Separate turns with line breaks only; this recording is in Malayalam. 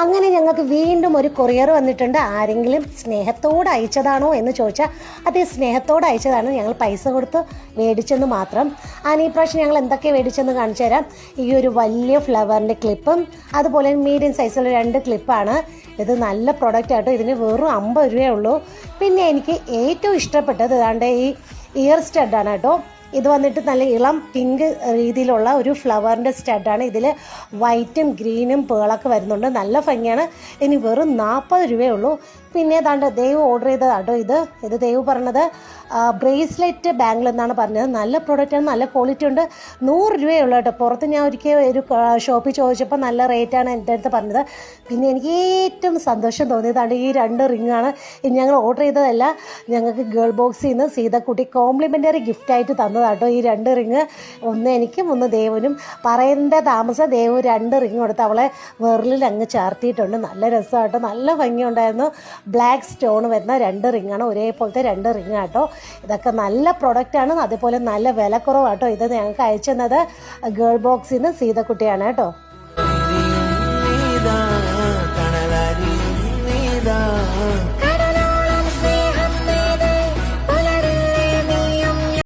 അങ്ങനെ ഞങ്ങൾക്ക് വീണ്ടും ഒരു കൊറിയർ വന്നിട്ടുണ്ട്. ആരെങ്കിലും സ്നേഹത്തോടെ അയച്ചതാണോ എന്ന് ചോദിച്ചാൽ അതേ, സ്നേഹത്തോടെ അയച്ചതാണ്. ഞങ്ങൾ പൈസ കൊടുത്ത് മേടിച്ചെന്ന് മാത്രം. ഈ പ്രാവശ്യം ഞങ്ങൾ എന്തൊക്കെ മേടിച്ചെന്ന് കാണിച്ചു തരാം. ഈ ഒരു വലിയ ഫ്ലവറിൻ്റെ ക്ലിപ്പും അതുപോലെ മീഡിയം സൈസുള്ള 2 ക്ലിപ്പാണ്. ഇത് നല്ല പ്രൊഡക്റ്റ് ആട്ടോ. ഇതിന് വെറും 50 രൂപയേ ഉള്ളൂ. പിന്നെ എനിക്ക് ഏറ്റവും ഇഷ്ടപ്പെട്ടത് ഇതാണ്ട് ഈ ഇയർ സ്റ്റഡാണ് കേട്ടോ. ഇത് വന്നിട്ട് നല്ല ഇളം പിങ്ക് രീതിയിലുള്ള ഒരു ഫ്ലവറിൻ്റെ സ്റ്റഡാണ്. ഇതിൽ വൈറ്റും ഗ്രീനും പേളൊക്കെ വരുന്നുണ്ട്. നല്ല ഭംഗിയാണ്. ഇനി വെറും 40 രൂപയേ ഉള്ളൂ. പിന്നെ ഏതാണ്ട് ദേവ് ഓർഡർ ചെയ്തതാട്ടോ ഇത് ദേവ് പറഞ്ഞത് ബ്രേസ്ലെറ്റ് ബാംഗിൾ എന്നാണ് പറഞ്ഞത്. നല്ല പ്രൊഡക്റ്റാണ്, നല്ല ക്വാളിറ്റി ഉണ്ട്. 100 രൂപയേ ഉള്ളൂ കേട്ടോ. പുറത്ത് ഞാൻ ഒരിക്കൽ ഒരു ഷോപ്പിൽ ചോദിച്ചപ്പോൾ നല്ല റേറ്റാണ് എൻ്റെ അടുത്ത് പറഞ്ഞത്. പിന്നെ എനിക്ക് ഏറ്റവും സന്തോഷം തോന്നിയതാണ് ഈ 2 റിങ്ങാണ്. ഇത് ഞങ്ങൾ ഓർഡർ ചെയ്തതല്ല, ഞങ്ങൾക്ക് ഗേൾ ബോക്സിൽ നിന്ന് സീതക്കുട്ടി കോംപ്ലിമെൻ്ററി ഗിഫ്റ്റായിട്ട് തന്നതാട്ടോ ഈ 2 റിങ്. ഒന്ന് എനിക്കും ഒന്ന് ദേവനും. പറയേണ്ട താമസം ദേവ് 2 റിങ് കൊടുത്ത് അവളെ വിരലിൽ അങ്ങ് ചാർത്തിയിട്ടുണ്ട്. നല്ല രസമാട്ടോ, നല്ല ഭംഗിയുണ്ടായിരുന്നു. ബ്ലാക്ക് സ്റ്റോൺ വരുന്ന 2 റിങ്ങാണ്, ഒരേപോലത്തെ 2 റിങ് ആട്ടോ. ഇതൊക്കെ നല്ല പ്രൊഡക്റ്റാണ്, അതുപോലെ നല്ല വിലക്കുറവാട്ടോ. ഇത് ഞങ്ങൾക്ക് അയച്ചു തന്നത് ഗേൾ ബോക്സിൽ നിന്ന് സീതക്കുട്ടിയാണ് കേട്ടോ.